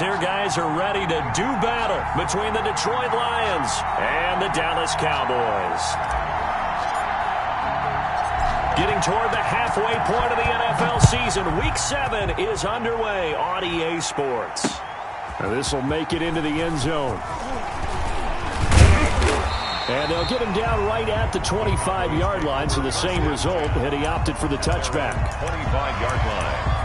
here, guys, are ready to do battle between the Detroit Lions and the Dallas Cowboys. Getting toward the halfway point of the NFL season, Week 7 is underway on EA Sports. Now this will make it into the end zone. And they'll get him down right at the 25-yard line, so the same result, and he opted for the touchback. 25-yard line.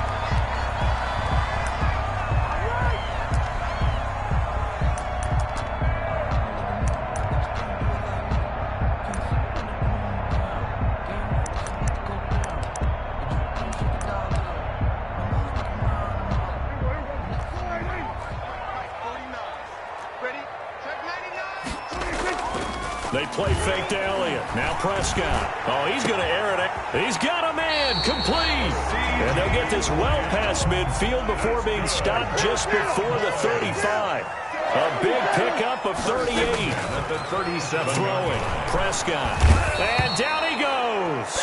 They play fake to Elliott. Now Prescott. Oh, he's going to air it. He's got a man. Complete. And they'll get this well past midfield before being stopped just before the 35. A big pickup of 38. At the 37. Throwing. Prescott. And down he goes.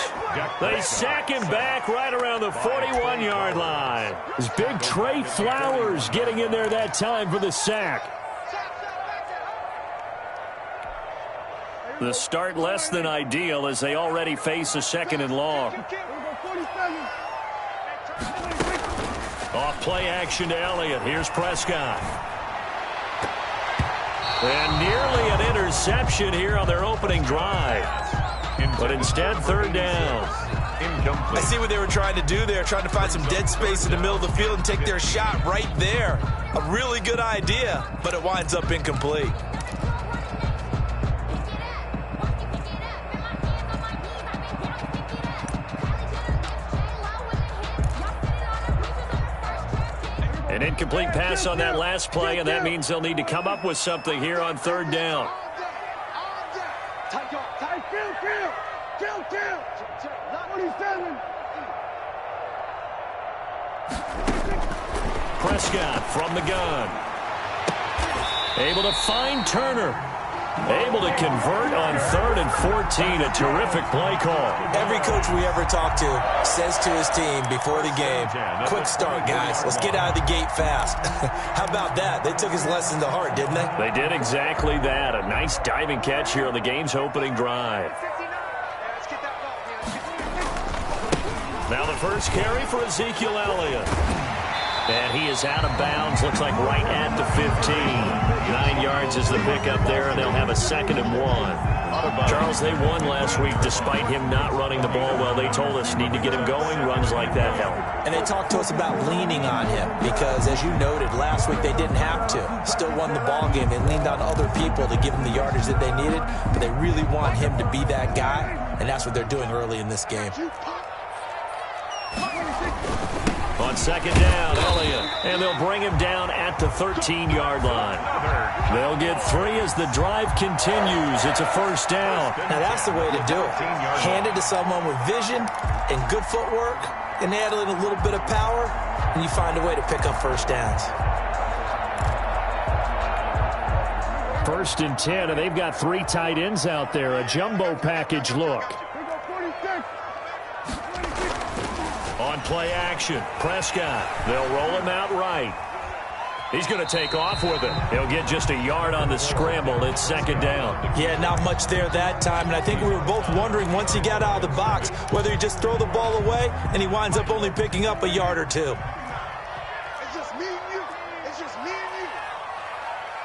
They sack him back right around the 41-yard line. It's big Trey Flowers getting in there that time for the sack. The start less than ideal as they already face a second and long. Off play action to Elliott. Here's Prescott. And nearly an interception here on their opening drive. But instead, third down. I see what they were trying to do there, trying to find some dead space in the middle of the field and take their shot right there. A really good idea, but it winds up incomplete. An incomplete pass on that last play, and that means they'll need to come up with something here on third down. Prescott from the gun. Able to find Turner. Able to convert on 3rd and 14. A terrific play call. Every coach we ever talk to says to his team before the game, quick start, guys. Let's get out of the gate fast. How about that? They took his lesson to heart, didn't they? They did exactly that. A nice diving catch here on the game's opening drive. Now the first carry for Ezekiel Elliott. And he is out of bounds, looks like right at the 15. 9 yards is the pickup there, and they'll have a 2nd and 1. Charles, they won last week despite him not running the ball well. They told us need to get him going. Runs like that help. And they talked to us about leaning on him because, as you noted, last week they didn't have to. Still won the ball game. They leaned on other people to give them the yardage that they needed, but they really want him to be that guy, and that's what they're doing early in this game. On 2nd down, Elliott, and they'll bring him down at the 13-yard line. They'll get 3 as the drive continues. It's a 1st down. Now that's the way to do it. Hand it to someone with vision and good footwork, and add in a little bit of power, and you find a way to pick up 1st downs. 1st and 10, and they've got 3 tight ends out there. A jumbo package look. On play action, Prescott. They'll roll him out right. He's going to take off with it. He'll get just a yard on the scramble. It's 2nd down. Yeah, not much there that time. And I think we were both wondering once he got out of the box whether he just throw the ball away and he winds up only picking up a yard or 2. It's just me and you. It's just me and you.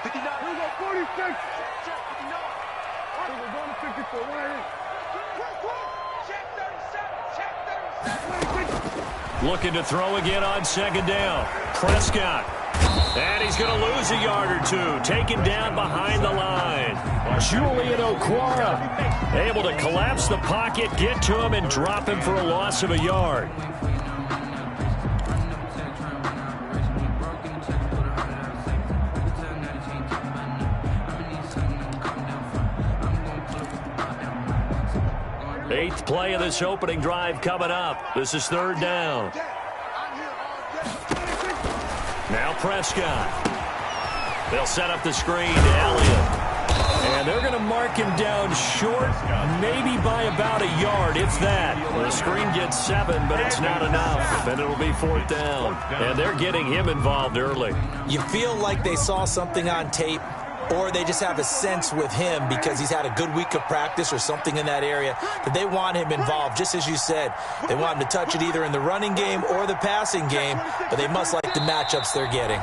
59. We got 46. Check 59. We're going to 54. Where is it? Check 37. Check 37. Looking to throw again on 2nd down. Prescott. And he's going to lose a yard or 2. Taken down behind the line. Julian Okwara able to collapse the pocket, get to him, and drop him for a loss of a yard. Eighth play of this opening drive coming up. This is 3rd down. Now Prescott. They'll set up the screen to Elliott. And they're going to mark him down short, maybe by about a yard, if that. The screen gets 7, but it's not enough. And it'll be 4th down. And they're getting him involved early. You feel like they saw something on tape, or they just have a sense with him because he's had a good week of practice or something in that area that they want him involved. Just as you said, they want him to touch it either in the running game or the passing game, but they must like the matchups they're getting.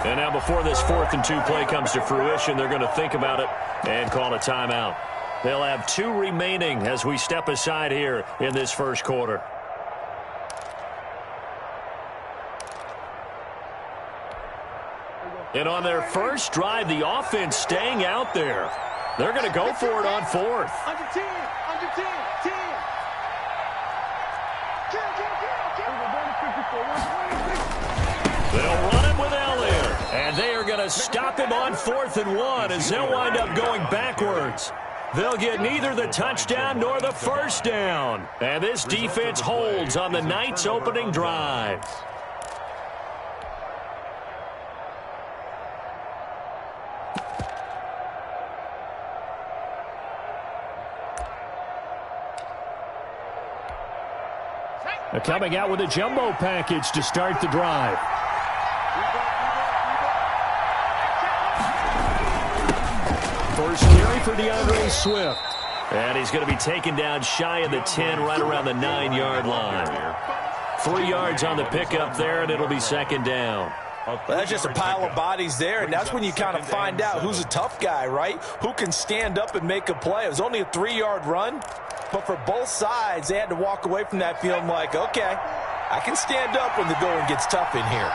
And now before this 4th and 2 play comes to fruition, they're going to think about it and call a timeout. They'll have 2 remaining as we step aside here in this first quarter. And on their first drive, the offense staying out there. They're going to go for it on 4th. Under 10, under 10, 10. They'll run it with Elliott. And they are going to stop him on 4th and 1 as they'll wind up going backwards. They'll get neither the touchdown nor the first down. And this defense holds on the night's opening drive. They're coming out with a jumbo package to start the drive. First carry for DeAndre Swift. And he's going to be taken down shy of the 10, right around the 9-yard line. 3 yards on the pickup there, and it'll be 2nd down. Well, that's just a pile of bodies there, and that's when you kind of find out who's a tough guy, right? Who can stand up and make a play. It was only a 3-yard run, but for both sides, they had to walk away from that feeling like, okay, I can stand up when the going gets tough in here.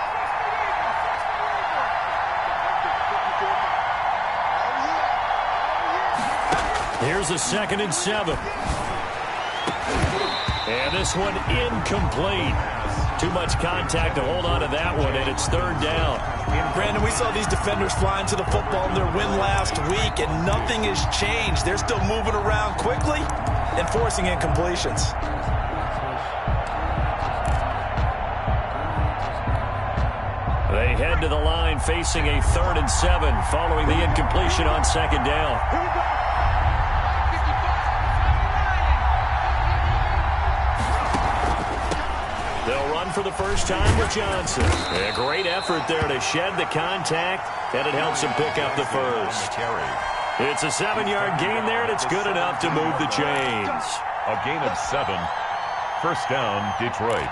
Here's a 2nd and 7. And this one incomplete. Too much contact to hold on to that one, and it's 3rd down. Brandon, we saw these defenders flying to the football in their win last week, and nothing has changed. They're still moving around quickly and forcing incompletions. They head to the line facing a 3rd and 7 following the incompletion on 2nd down. They'll run for the first time with Johnson. A great effort there to shed the contact, and it helps him pick up the first. It's a 7-yard gain there, and it's good enough to move the chains. A gain of 7. First down, Detroit.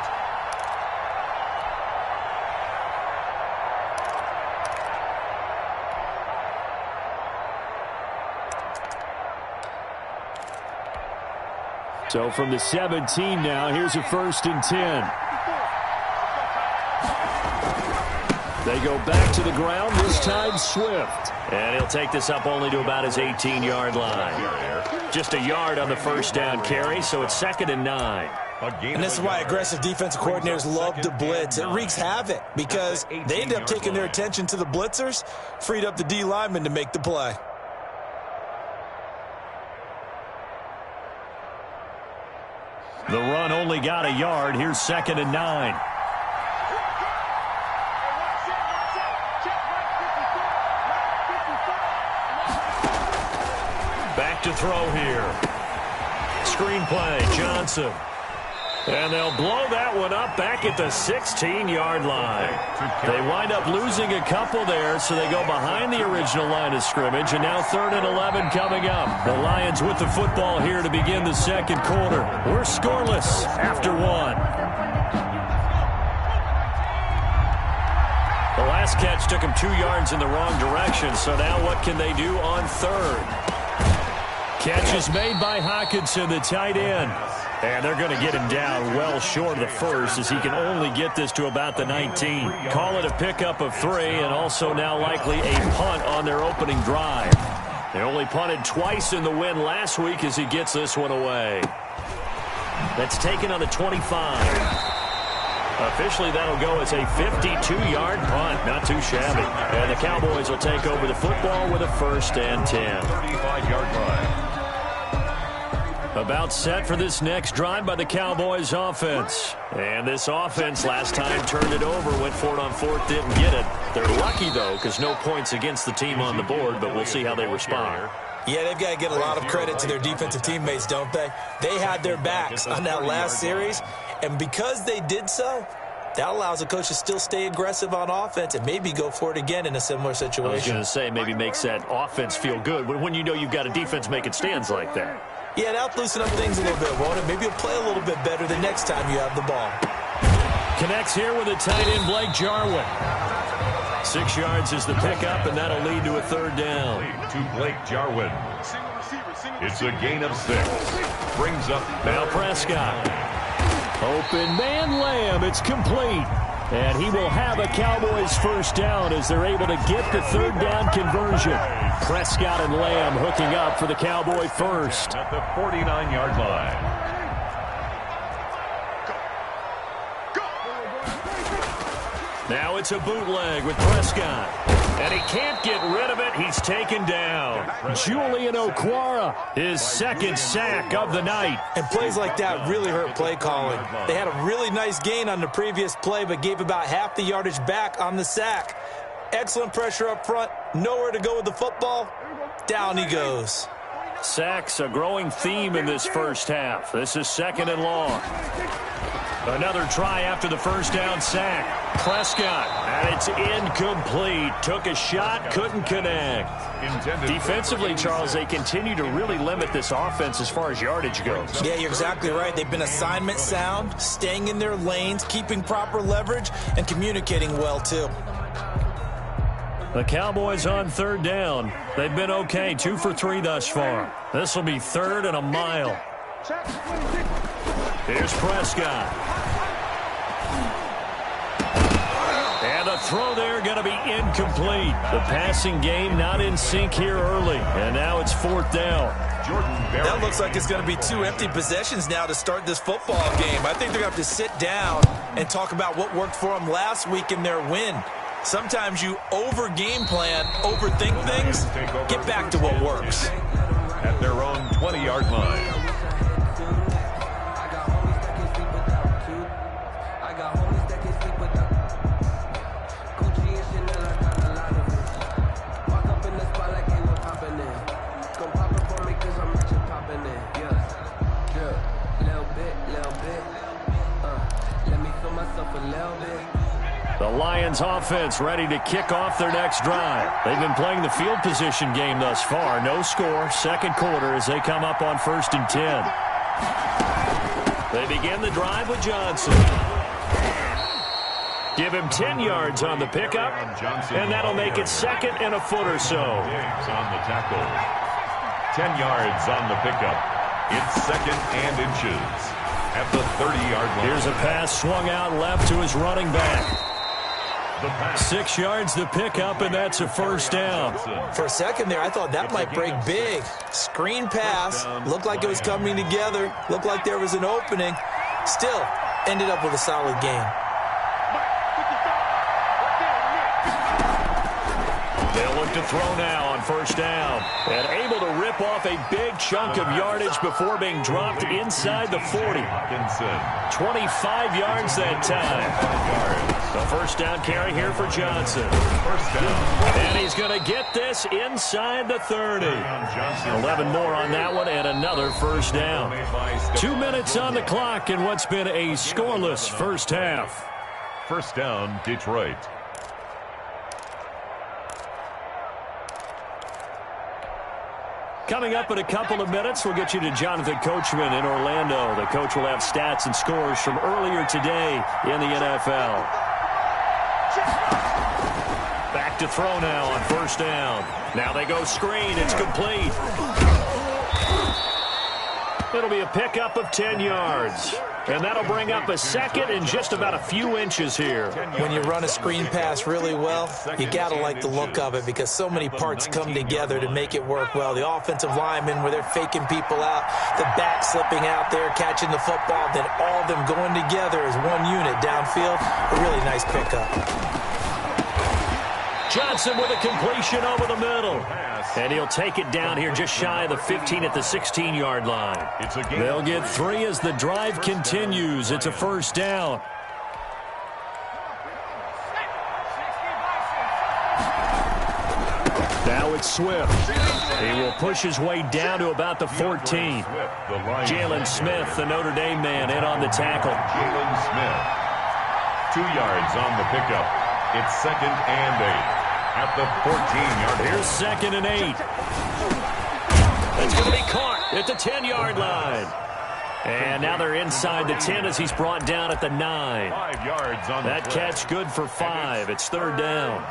So from the 17 now, here's a 1st and 10. They go back to the ground, this time Swift. And he'll take this up only to about his 18-yard line. Just a yard on the first down carry, so it's 2nd and 9. And this is why aggressive defensive coordinators love to blitz. It wreaks havoc because they end up taking their attention to the blitzers, freed up the D lineman to make the play. The run only got a yard. Here's 2nd and 9. Back to throw here. Screen play, Johnson. And they'll blow that one up back at the 16-yard line. They wind up losing a couple there, so they go behind the original line of scrimmage, and now 3rd and 11 coming up. The Lions with the football here to begin the second quarter. We're scoreless after 1. The last catch took him 2 yards in the wrong direction, so now what can they do on 3rd? Catch is made by Hawkinson, the tight end. And they're going to get him down well short of the first as he can only get this to about the 19. Call it a pickup of 3 and also now likely a punt on their opening drive. They only punted twice in the win last week as he gets this one away. That's taken on the 25. Officially, that'll go as a 52-yard punt. Not too shabby. And the Cowboys will take over the football with a 1st and 10. 35-yard line. About set for this next drive by the Cowboys offense. And this offense last time turned it over, went for it on fourth, didn't get it. They're lucky, though, because no points against the team on the board, but we'll see how they respond. Yeah, they've got to get a lot of credit to their defensive teammates, don't they? They had their backs on that last series, and because they did so, that allows the coach to still stay aggressive on offense and maybe go for it again in a similar situation. I was going to say, maybe makes that offense feel good when you know you've got a defense making stands like that. Yeah, that'll loosen up things a little bit, won't it? Maybe you'll play a little bit better the next time you have the ball. Connects here with a tight end, Blake Jarwin. 6 yards is the pickup, and that'll lead to a third down. To Blake Jarwin. It's a gain of 6. Brings up now Prescott. Open man Lamb. It's complete. And he will have a Cowboys first down as they're able to get the third down conversion. Prescott and Lamb hooking up for the Cowboy first. At the 49-yard line. Now it's a bootleg with Prescott. And he can't get rid of it. He's taken down. Julian Okwara, his second sack of the night. And plays like that really hurt play calling. They had a really nice gain on the previous play, but gave about half the yardage back on the sack. Excellent pressure up front. Nowhere to go with the football. Down he goes. Sacks a growing theme in this first half. This is 2nd and long. Another try after the first down sack. Prescott, and it's incomplete. Took a shot, couldn't connect. Defensively, Charles, they continue to really limit this offense as far as yardage goes. Yeah, you're exactly right. They've been assignment sound, staying in their lanes, keeping proper leverage, and communicating well, too. The Cowboys on third down. They've been okay, 2 for 3 thus far. This will be 3rd and a mile. Here's Prescott. And the throw there going to be incomplete. The passing game not in sync here early. And now it's 4th down. That looks like it's going to be 2 empty possessions now to start this football game. I think they're going to have to sit down and talk about what worked for them last week in their win. Sometimes you over-game plan, overthink things. Get back to what works. At their own 20-yard line. The Lions offense ready to kick off their next drive. They've been playing the field position game thus far. No score, 2nd quarter as they come up on 1st and 10. They begin the drive with Johnson. Give him 10 yards on the pickup, and that'll make it 2nd and a foot or so. On the tackle. 10 yards on the pickup. It's 2nd and inches. At the 30-yard line. Here's a pass swung out left to his running back. 6 yards the pickup, and that's a first down. For a second there, I thought that might break big. Screen pass. Looked like it was coming together. Looked like there was an opening. Still, ended up with a solid game. They'll look to throw now on first down. And able to rip off a big chunk of yardage before being dropped inside the 40. 25 yards that time. The first down carry here for Johnson. First down. And he's going to get this inside the 30. 11 more on that one and another first down. 2 minutes on the clock in what's been a scoreless first half. First down, Detroit. Coming up in a couple of minutes, we'll get you to Jonathan Coachman in Orlando. The coach will have stats and scores from earlier today in the NFL. Back to throw now on first down. Now they go screen. It's complete. It'll be a pickup of 10 yards. And that'll bring up a 2nd and just about a few inches here. When you run a screen pass really well, you got to like the look of it because so many parts come together to make it work well. The offensive linemen where they're faking people out, the back slipping out there, catching the football, then all of them going together as one unit downfield. A really nice pickup. Johnson with a completion over the middle. And he'll take it down here just shy of the 15 at the 16-yard line. They'll get 3 as the drive continues. It's a first down. Now it's Swift. He will push his way down to about the 14. Jalen Smith, the Notre Dame man, in on the tackle. Jalen Smith. 2 yards on the pickup. It's 2nd and 8 at the 14-yard line. Here's 2nd and 8. That's going to be caught at the 10-yard line. And now they're inside the 10 as he's brought down at the 9. 5 yards on that catch good for 5. It's 3rd down.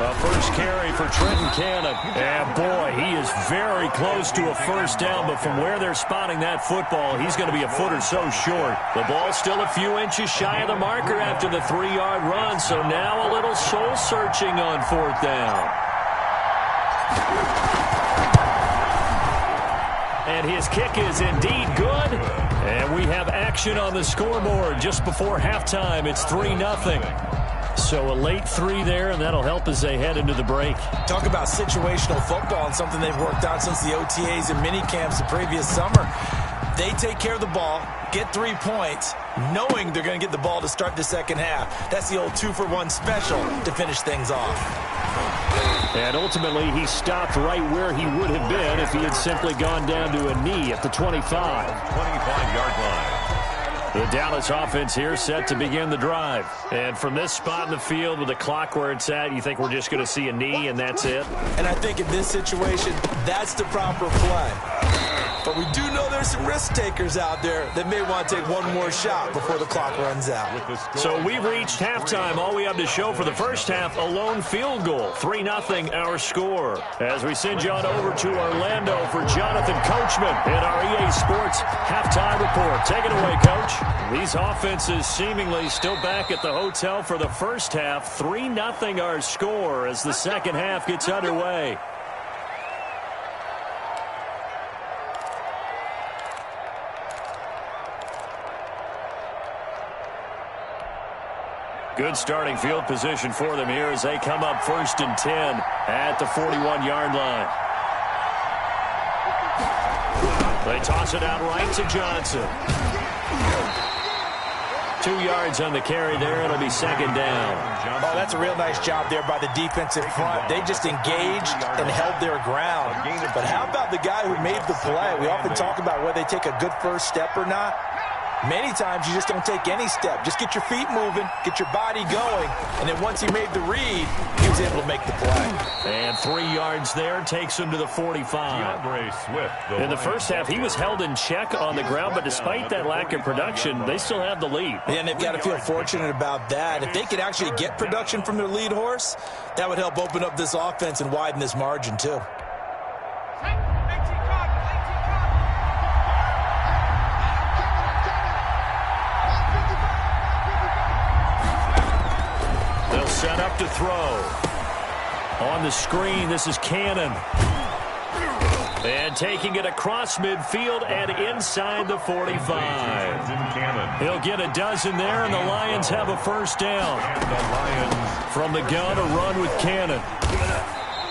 A first carry for Trenton Cannon. And boy, he is very close to a first down, but from where they're spotting that football, he's going to be a foot or so short. The ball's still a few inches shy of the marker after the 3-yard run, so now a little soul-searching on 4th down. And his kick is indeed good. And we have action on the scoreboard just before halftime. It's 3-0. So a late 3 there, and that'll help as they head into the break. Talk about situational football and something they've worked out since the OTAs and mini camps the previous summer. They take care of the ball, get 3 points, knowing they're going to get the ball to start the second half. That's the old 2-for-1 special to finish things off. And ultimately, he stopped right where he would have been if he had simply gone down to a knee at the 25. 25-yard line. The Dallas offense here set to begin the drive. And from this spot in the field with the clock where it's at, you think we're just going to see a knee and that's it? And I think in this situation, that's the proper play. But we do know there's some risk takers out there that may want to take one more shot before the clock runs out. So we've reached halftime. All we have to show for the first half, a lone field goal. 3-0 our score. As we send you on over to Orlando for Jonathan Coachman in our EA Sports halftime report. Take it away, Coach. These offenses seemingly still back at the hotel for the first half. 3-0 our score as the second half gets underway. Good starting field position for them here as they come up 1st and 10 at the 41-yard line. They toss it out right to Johnson. 2 yards on the carry there. It'll be 2nd down. Oh, that's a real nice job there by the defensive front. They just engaged and held their ground. But how about the guy who made the play? We often talk about whether they take a good first step or not. Many times you just don't take any step. Just get your feet moving, get your body going, and then once he made the read, he was able to make the play. And 3 yards there takes him to the 45. In the first half, he was held in check on the ground, but despite that lack of production, they still have the lead. And they've got to feel fortunate about that. If they could actually get production from their lead horse, that would help open up this offense and widen this margin too. Set up to throw. On the screen, this is Cannon. And taking it across midfield and inside the 45. He'll get a dozen there, and the Lions have a first down. From the gun, a run with Cannon.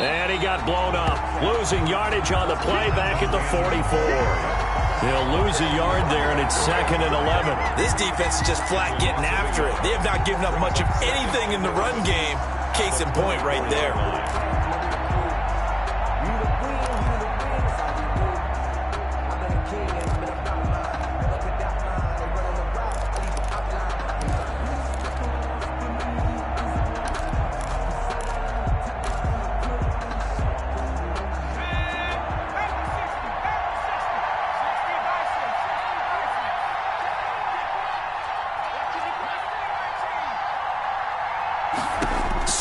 And he got blown up. Losing yardage on the play back at the 44. They'll lose a yard there, and it's 2nd and 11. This defense is just flat getting after it. They have not given up much of anything in the run game. Case in point right there.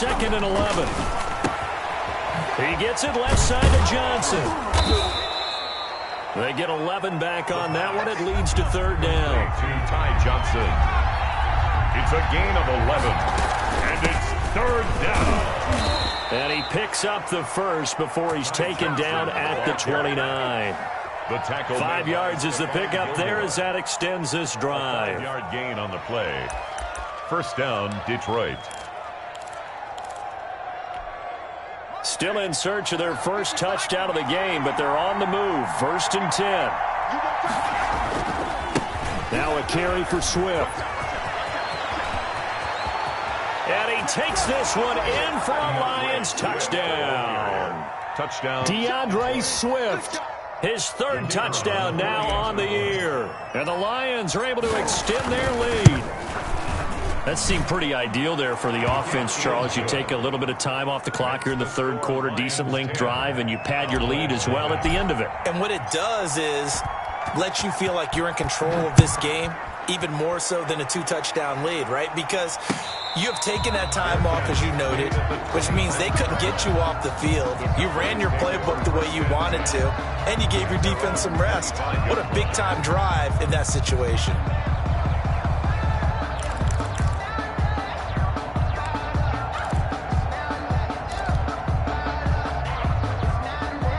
Second and 11. He gets it left side to Johnson. They get 11 back on that one. It leads to 3rd down. To Ty Johnson. It's a gain of 11. And it's 3rd down. And he picks up the first before he's taken down at the 29. The tackle. 5 yards is the pickup there as that extends this drive. 5-yard gain on the play. First down, Detroit. Still in search of their first touchdown of the game, but they're on the move. 1st and 10. Now a carry for Swift. And he takes this one in for a Lions touchdown. Touchdown. DeAndre Swift. His 3rd touchdown now on the year. And the Lions are able to extend their lead. That seemed pretty ideal there for the offense, Charles. You take a little bit of time off the clock here in the 3rd quarter, decent length drive, and you pad your lead as well at the end of it. And what it does is let you feel like you're in control of this game, even more so than a 2-touchdown lead, right? Because you have taken that time off, as you noted, which means they couldn't get you off the field. You ran your playbook the way you wanted to, and you gave your defense some rest. What a big-time drive in that situation.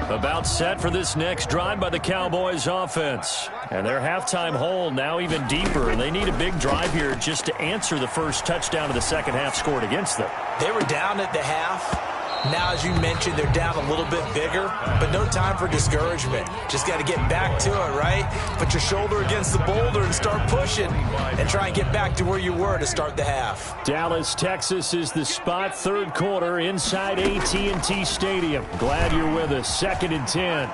About set for this next drive by the Cowboys offense. And their halftime hole now even deeper, and they need a big drive here just to answer the first touchdown of the second half scored against them. They were down at the half. Now, as you mentioned, they're down a little bit bigger, but no time for discouragement. Just got to get back to it, right? Put your shoulder against the boulder and start pushing and try and get back to where you were to start the half. Dallas, Texas is the spot, 3rd quarter inside AT&T Stadium. Glad you're with us. 2nd and 10.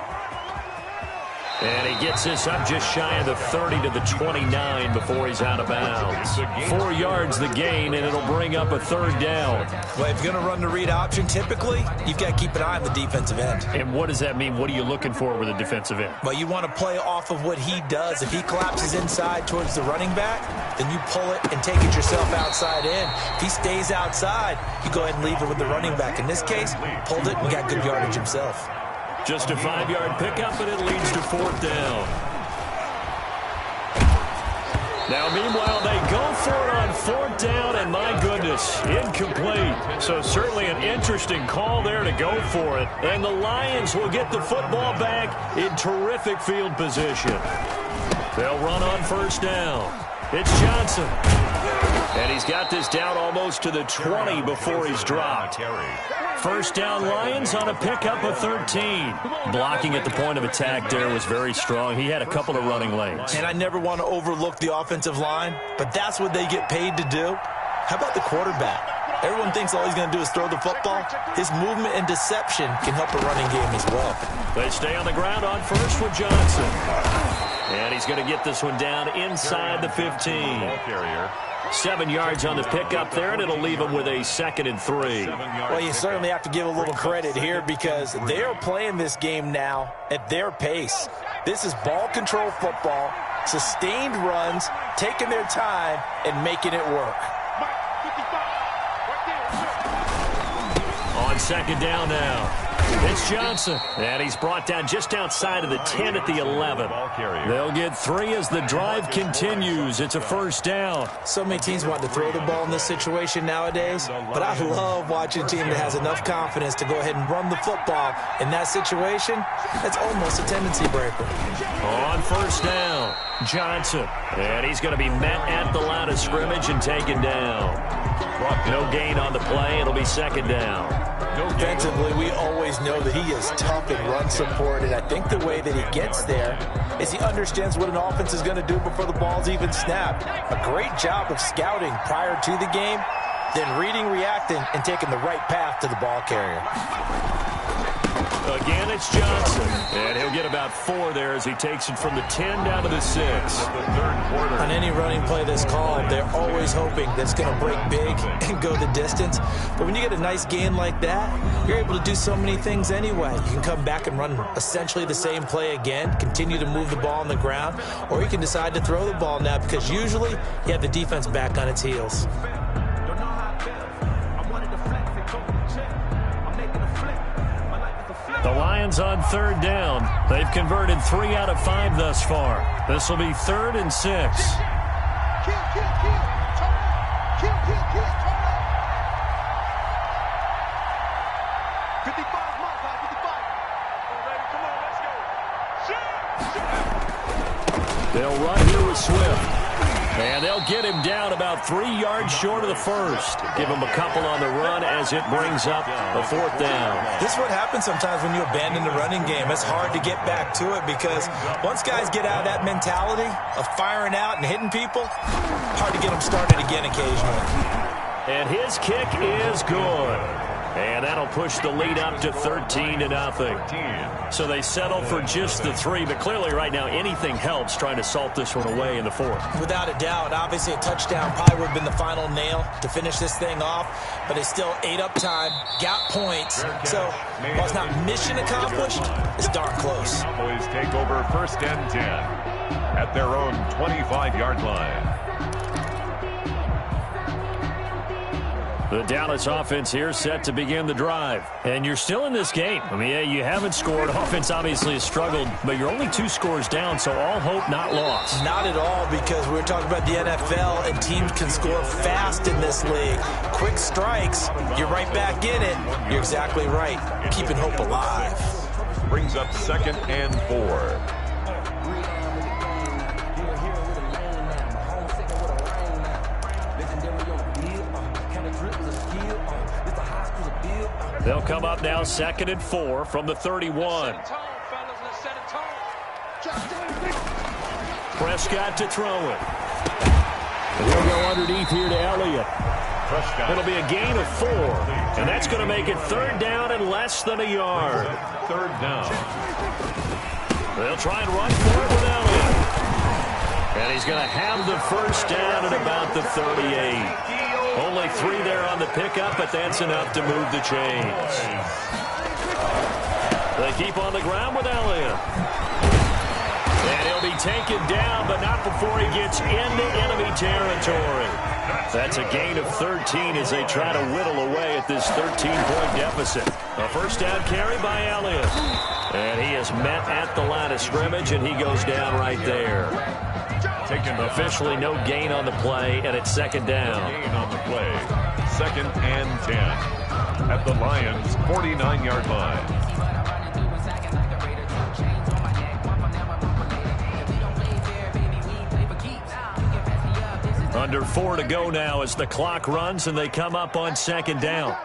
And he gets this up just shy of the 30 to the 29 before he's out of bounds. 4 yards the gain, and it'll bring up a 3rd down. Well, if you're going to run the read option, typically, you've got to keep an eye on the defensive end. And what does that mean? What are you looking for with a defensive end? Well, you want to play off of what he does. If he collapses inside towards the running back, then you pull it and take it yourself outside in. If he stays outside, you go ahead and leave it with the running back. In this case, pulled it and got good yardage himself. Just a 5-yard pickup, and it leads to 4th down. Now, meanwhile, they go for it on 4th down, and my goodness, incomplete. So certainly an interesting call there to go for it. And the Lions will get the football back in terrific field position. They'll run on 1st down. It's Johnson. And he's got this down almost to the 20 before he's dropped. 1st down Lions on a pickup of 13. Blocking at the point of attack there was very strong. He had a couple of running lanes. And I never want to overlook the offensive line, but that's what they get paid to do. How about the quarterback? Everyone thinks all he's going to do is throw the football. His movement and deception can help a running game as well. They stay on the ground on 1st with Johnson. And he's going to get this one down inside the 15. 7 yards on the pickup there, and it'll leave him with a 2nd and 3. Well, you certainly have to give a little credit here because they are playing this game now at their pace. This is ball control football, sustained runs, taking their time, and making it work. On 2nd down now. It's Johnson, and he's brought down just outside of the 10 at the 11. They'll get 3 as the drive continues. It's a 1st down. So many teams want to throw the ball in this situation nowadays, but I love watching a team that has enough confidence to go ahead and run the football. In that situation, that's almost a tendency breaker. On 1st down, Johnson, and he's going to be met at the line of scrimmage and taken down. No gain on the play. It'll be 2nd down. Defensively, we always know that he is tough in run support, and I think the way that he gets there is he understands what an offense is going to do before the ball's even snapped. A great job of scouting prior to the game, then reading, reacting, and taking the right path to the ball carrier. Again, it's Johnson, and he'll get about 4 there as he takes it from the 10 down to the 6. On any running play that's called, they're always hoping that it's going to break big and go the distance. But when you get a nice gain like that, you're able to do so many things anyway. You can come back and run essentially the same play again, continue to move the ball on the ground, or you can decide to throw the ball now because usually you have the defense back on its heels. The Lions on 3rd down. They've converted 3 out of 5 thus far. This will be 3rd and 6. Kill, kill, kill. Kill, kill, kill. 55, mark, 55. Come on, baby. Come on, let's go. Shoot! They'll run here with Swift. And they'll get him down about 3 yards short of the first. Give him a couple on the run as it brings up a 4th down. This is what happens sometimes when you abandon the running game. It's hard to get back to it because once guys get out of that mentality of firing out and hitting people, hard to get them started again occasionally. And his kick is good. And that'll push the lead up to 13-0. So they settle for just the 3, but clearly right now anything helps trying to salt this one away in the 4th. Without a doubt, obviously a touchdown probably would have been the final nail to finish this thing off, but it's still 8 up time, got points. So while it's not mission accomplished, it's darn close. Cowboys take over 1st and 10 at their own 25-yard line. The Dallas offense here set to begin the drive. And you're still in this game. I mean, yeah, you haven't scored. Offense obviously has struggled, but you're only 2 scores down, so all hope not lost. Not at all, because we're talking about the NFL, and teams can score fast in this league. Quick strikes, you're right back in it. You're exactly right. Keeping hope alive. Brings up 2nd and 4. They'll come up now 2nd and 4 from the 31. Prescott to throw it. And he'll go underneath here to Elliott. It'll be a gain of 4. And that's going to make it 3rd down and less than a yard. 3rd down. They'll try and run for it with Elliott. And he's going to have the 1st down at about the 38. Only 3 there on the pickup, but that's enough to move the chains. They keep on the ground with Elliott. And he'll be taken down, but not before he gets into enemy territory. That's a gain of 13 as they try to whittle away at this 13-point deficit. A 1st down carry by Elliott. And he is met at the line of scrimmage, and he goes down right there. Officially no gain on the play, and it's 2nd down. Gain on the play. 2nd and 10 at the Lions' 49-yard line. Under 4 to go now as the clock runs, and they come up on 2nd down.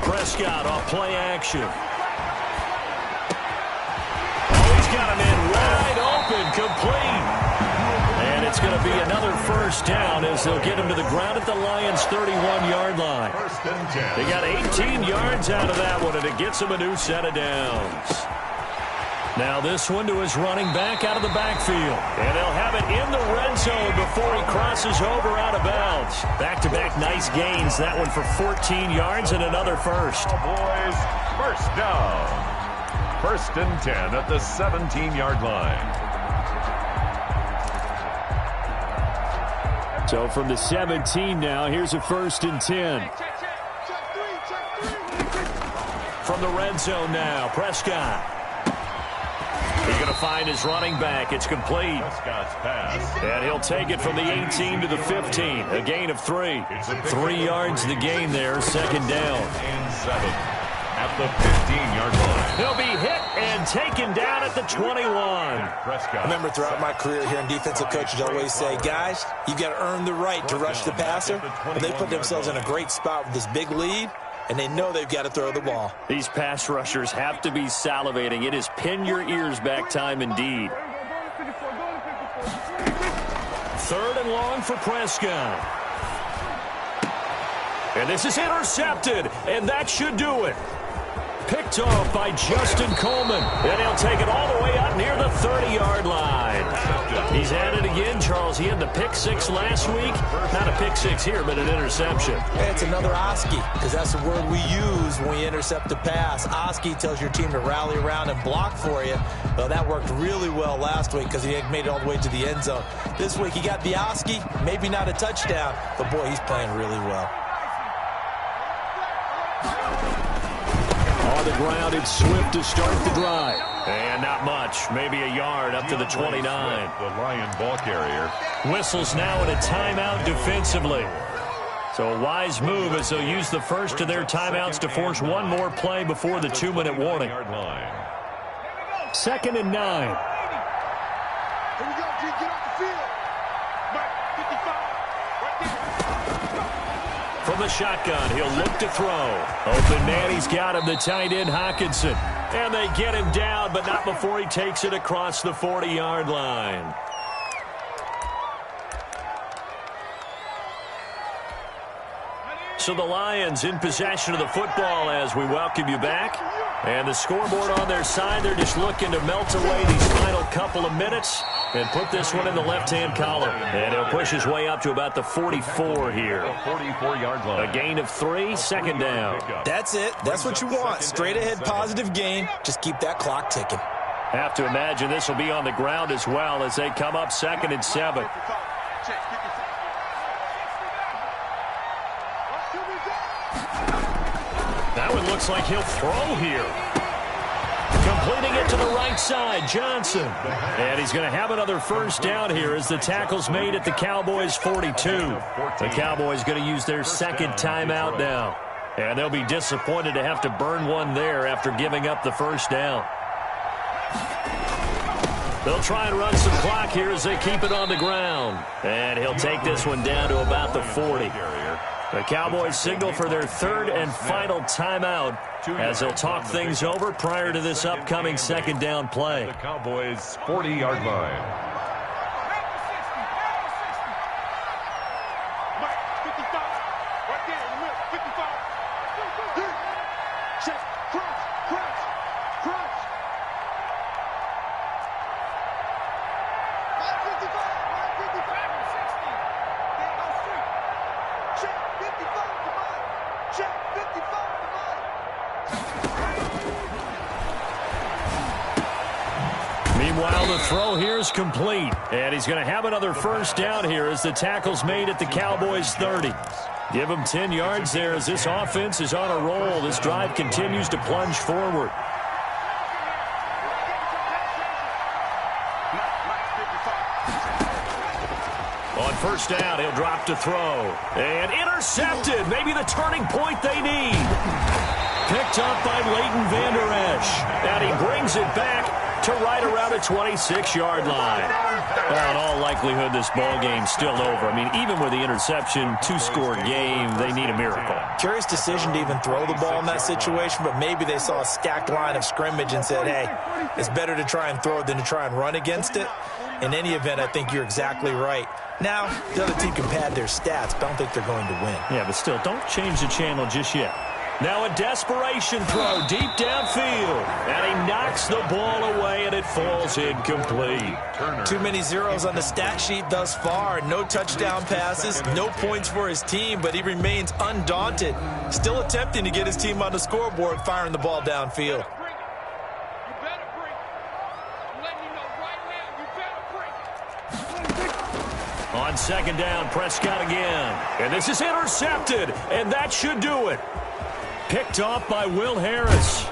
Prescott off play action. Oh, he's got him in wide open, complete. And it's going to be another 1st down as they'll get him to the ground at the Lions' 31-yard line. 1st and 10. They got 18 yards out of that one, and it gets him a new set of downs. Now this one to his running back out of the backfield. And they'll have it in the red zone before he crosses over out of bounds. Back-to-back nice gains. That one for 14 yards and another 1st. Cowboys, 1st down. 1st and 10 at the 17-yard line. So from the 17 now, here's a 1st and 10. From the red zone now, Prescott. He's going to find his running back. It's complete. Prescott's pass. And he'll take it from the 18 to the 15. A gain of 3. 3 yards the gain there. 2nd down. And 7 at the 15-yard line. He'll be hit and taken down at the 21. Prescott. I remember throughout my career here in defensive coaches always say, guys, you've got to earn the right to rush the passer. But they put themselves in a great spot with this big lead, and they know they've got to throw the ball. These pass rushers have to be salivating. It is pin your ears back time indeed. 3rd and long for Prescott. And this is intercepted, and that should do it. Picked off by Justin Coleman. And he'll take it all the way up near the 30-yard line. He's at it again, Charles. He had the pick 6 last week. Not a pick 6 here, but an interception. It's another Oski, because that's the word we use when we intercept a pass. Oski tells your team to rally around and block for you. Well, that worked really well last week because he made it all the way to the end zone. This week he got the Oski, maybe not a touchdown, but boy, he's playing really well. On the ground, it's Swift to start the drive. And not much. Maybe a yard up to the 29. The Lion ball carrier. Whistles now in a timeout defensively. So a wise move as they'll use the first of their timeouts to force one more play before the 2-minute warning. 2nd and 9. G, get off the field. Mike, 55. Right there. From the shotgun, he'll look to throw. Open man, he's got him, the tight end, Hockenson. And they get him down, but not before he takes it across the 40-yard line. So the Lions in possession of the football as we welcome you back. And the scoreboard on their side, they're just looking to melt away these final couple of minutes and put this one in the left-hand column. And he'll push his way up to about the 44 here. 44-yard line. A gain of 3, second down. That's it. That's what you want. Straight ahead positive gain. Just keep that clock ticking. Have to imagine this will be on the ground as well as they come up 2nd and 7. That one looks like he'll throw here. Completing it to the right side, Johnson. And he's going to have another first down here as the tackle's made at the Cowboys' 42. The Cowboys going to use their second timeout now. And they'll be disappointed to have to burn one there after giving up the first down. They'll try and run some clock here as they keep it on the ground. And he'll take this one down to about the 40. The Cowboys signal for their third and final timeout as they'll talk things over prior to this upcoming second down play. The Cowboys' 40-yard line. Meanwhile, the throw here is complete. And he's going to have another first down here as the tackle's made at the Cowboys' 30. Give him 10 yards there as this offense is on a roll. This drive continues to plunge forward. On first down, he'll drop to throw. And intercepted. Maybe the turning point they need. Picked up by Leighton Vander Esch. And he brings it back to right around the 26-yard line. Well, in all likelihood, this ball game's still over. I mean, even with the interception, two-score game, they need a miracle. Curious decision to even throw the ball in that situation, but maybe they saw a stacked line of scrimmage and said, hey, it's better to try and throw it than to try and run against it. In any event, I think you're exactly right. Now, the other team can pad their stats, but I don't think they're going to win. Yeah, but still, don't change the channel just yet. Now a desperation throw deep downfield. And he knocks the ball away, and it falls incomplete. Too many zeros on the stat sheet thus far. No touchdown passes, no points for his team, but he remains undaunted. Still attempting to get his team on the scoreboard, firing the ball downfield. On second down, Prescott again. And this is intercepted, and that should do it. Picked off by Will Harris.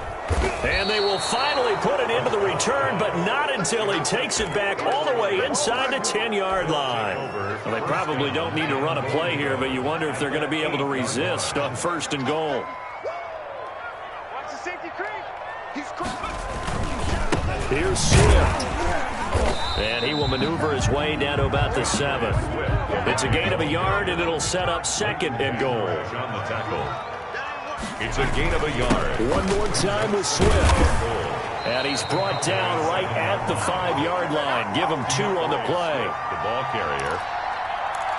And they will finally put it into the return, but not until he takes it back all the way inside the 10-yard line. Well, they probably don't need to run a play here, but you wonder if they're going to be able to resist on first and goal. Here's Swift. And he will maneuver his way down to about the 7. It's a gain of a yard, and it'll set up second and goal. It's a gain of a yard. One more time with Swift. And he's brought down right at the 5-yard line. Give him 2 on the play. The ball carrier.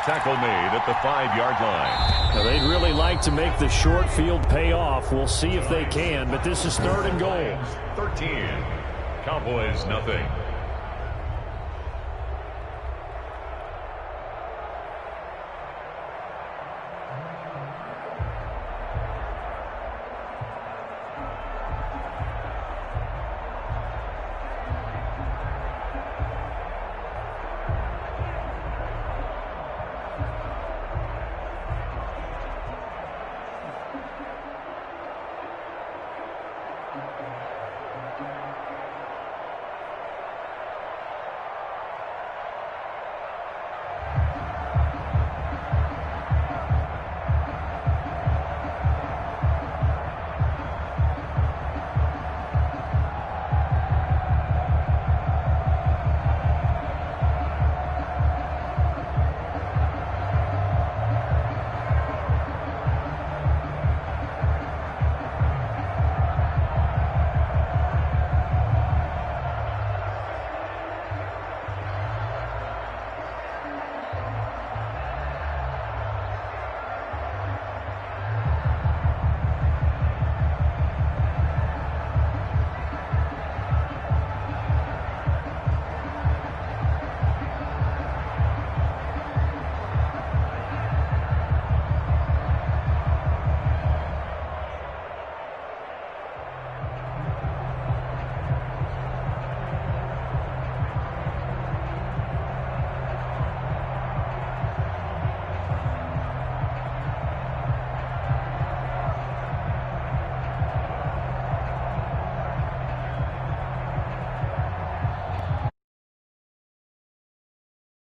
Tackle made at the 5-yard line. Now, they'd really like to make the short field pay off. We'll see if they can, but this is third and goal. 13. Cowboys nothing.